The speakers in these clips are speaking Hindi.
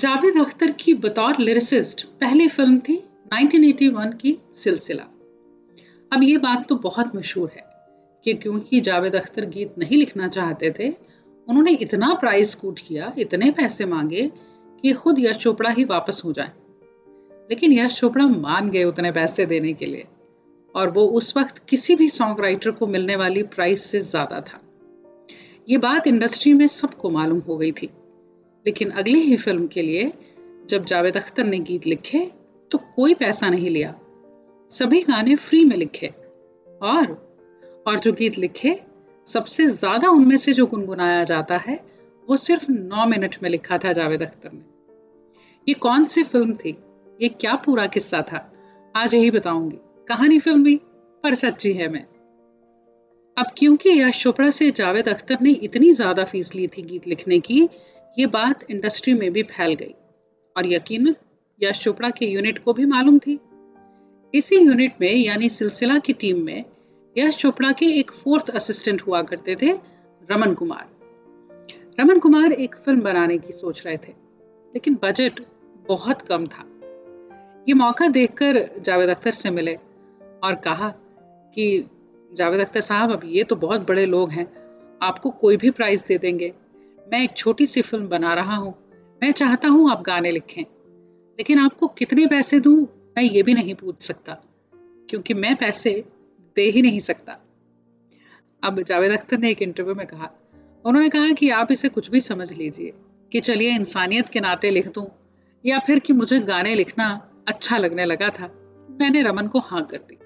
जावेद अख्तर की बतौर लिरिसिस्ट पहली फिल्म थी 1981 की सिलसिला। अब ये बात तो बहुत मशहूर है कि क्योंकि जावेद अख्तर गीत नहीं लिखना चाहते थे, उन्होंने इतना प्राइस कूट किया, इतने पैसे मांगे कि खुद यश चोपड़ा ही वापस हो जाए। लेकिन यश चोपड़ा मान गए उतने पैसे देने के लिए, और वो उस वक्त किसी भी सॉन्ग राइटर को मिलने वाली प्राइस से ज्यादा था। ये बात इंडस्ट्री में सबको मालूम हो गई थी। लेकिन अगली ही फिल्म के लिए जब जावेद अख्तर ने गीत लिखे तो कोई पैसा नहीं लिया, सभी गाने फ्री में लिखे। और जो गीत लिखे, सबसे ज्यादा उनमें से जो गुनगुनाया जाता है वो सिर्फ 9 मिनट में लिखा था जावेद अख्तर ने। ये कौन सी फिल्म थी, ये क्या पूरा किस्सा था, आज यही बताऊंगी। कहानी फिल्मी पर सच्ची है मैं। अब क्योंकि यश चोपड़ा से जावेद अख्तर ने इतनी ज्यादा फीस ली थी गीत लिखने की, ये बात इंडस्ट्री में भी फैल गई और यकीनन यश चोपड़ा के यूनिट को भी मालूम थी। इसी यूनिट में यानी सिलसिला की टीम में यश चोपड़ा के एक फोर्थ असिस्टेंट हुआ करते थे, रमन कुमार। रमन कुमार एक फिल्म बनाने की सोच रहे थे, लेकिन बजट बहुत कम था। ये मौका देखकर जावेद अख्तर से मिले और कहा कि जावेद अख्तर साहब, अब ये तो बहुत बड़े लोग हैं, आपको कोई भी प्राइस दे देंगे। मैं एक छोटी सी फिल्म बना रहा हूँ, मैं चाहता हूँ आप गाने लिखें, लेकिन आपको कितने पैसे दूं मैं ये भी नहीं पूछ सकता, क्योंकि मैं पैसे दे ही नहीं सकता। अब जावेद अख्तर ने एक इंटरव्यू में कहा, उन्होंने कहा कि आप इसे कुछ भी समझ लीजिए कि चलिए इंसानियत के नाते लिख दूं, या फिर कि मुझे गाने लिखना अच्छा लगने लगा था, मैंने रमन को हाँ कर दी।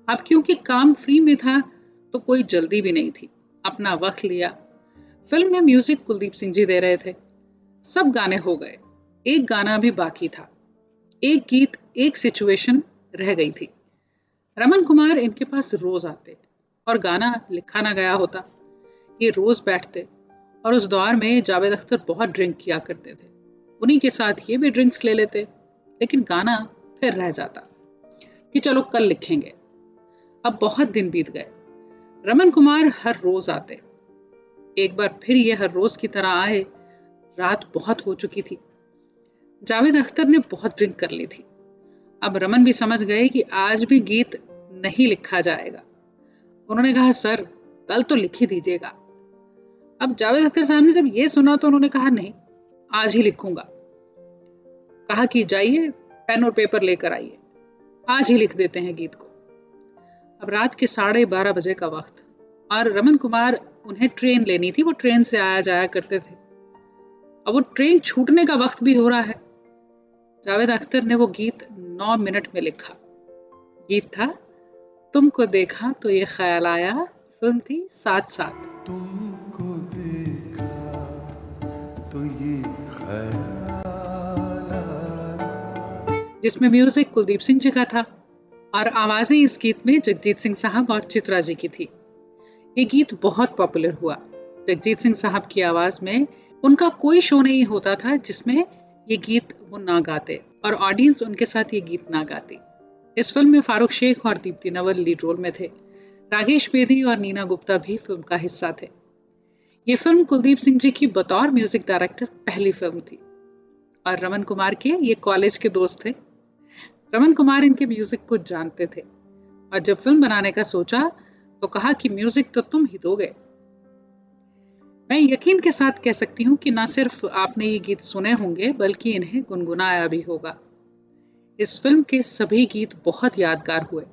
अब क्योंकि काम फ्री में था तो कोई जल्दी भी नहीं थी, अपना वक्त लिया। फिल्म में म्यूजिक कुलदीप सिंह जी दे रहे थे। सब गाने हो गए, एक गाना भी बाकी था। एक गीत, एक सिचुएशन रह गई थी। रमन कुमार इनके पास रोज आते और गाना लिखा ना गया होता, ये रोज बैठते। और उस दौर में जावेद अख्तर बहुत ड्रिंक किया करते थे, उन्हीं के साथ ये भी ड्रिंक्स ले लेते, लेकिन गाना फिर रह जाता कि चलो कल लिखेंगे। अब बहुत दिन बीत गए, रमन कुमार हर रोज आते। एक बार फिर ये हर रोज की तरह आए, रात बहुत हो चुकी थी, जावेद अख्तर ने बहुत ड्रिंक कर ली थी। अब रमन भी समझ गए कि आज भी गीत नहीं लिखा जाएगा। उन्होंने कहा, सर कल तो लिख ही दीजिएगा। अब जावेद अख्तर साहब ने जब ये सुना तो उन्होंने कहा, नहीं आज ही लिखूंगा। कहा कि जाइए पेन और पेपर लेकर आइए, आज ही लिख देते हैं गीत को। अब रात के 12:30 बजे का वक्त, और रमन कुमार उन्हें ट्रेन लेनी थी, वो ट्रेन से आया जाया करते थे। अब वो ट्रेन छूटने का वक्त भी हो रहा है। जावेद अख्तर ने वो गीत 9 मिनट में लिखा। गीत था तुमको देखा तो ये ख्याल आया, फिल्म थी साथ साथ। तुमको देखा तो ये ख्याल आया, जिसमें म्यूजिक कुलदीप सिंह जी का था और आवाजें इस गीत में जगजीत सिंह साहब और चित्रा जी की थी। ये गीत बहुत पॉपुलर हुआ। जगजीत सिंह साहब की आवाज में उनका कोई शो नहीं होता था जिसमें ये गीत वो ना गाते और ऑडियंस उनके साथ ये गीत ना गाती। इस फिल्म में फारूक शेख और दीप्ति नवल लीड रोल में थे। राकेश बेदी और नीना गुप्ता भी फिल्म का हिस्सा थे। ये फिल्म कुलदीप सिंह जी की बतौर म्यूजिक डायरेक्टर पहली फिल्म थी और रमन कुमार के ये कॉलेज के दोस्त थे। रमन कुमार इनके म्यूजिक को जानते थे और जब फिल्म बनाने का सोचा तो कहा कि म्यूजिक तो तुम ही दोगे। मैं यकीन के साथ कह सकती हूँ कि न सिर्फ आपने ये गीत सुने होंगे बल्कि इन्हें गुनगुनाया भी होगा। इस फिल्म के सभी गीत बहुत यादगार हुए,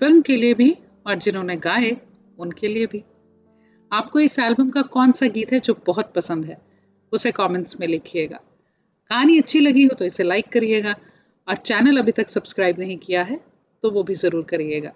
फिल्म के लिए भी और जिन्होंने गाए उनके लिए भी। आपको इस एल्बम का कौन सा गीत है जो बहुत पसंद है, उसे कमेंट्स में लिखिएगा। कहानी अच्छी लगी हो तो इसे लाइक करिएगा और चैनल अभी तक सब्सक्राइब नहीं किया है तो वो भी ज़रूर करिएगा।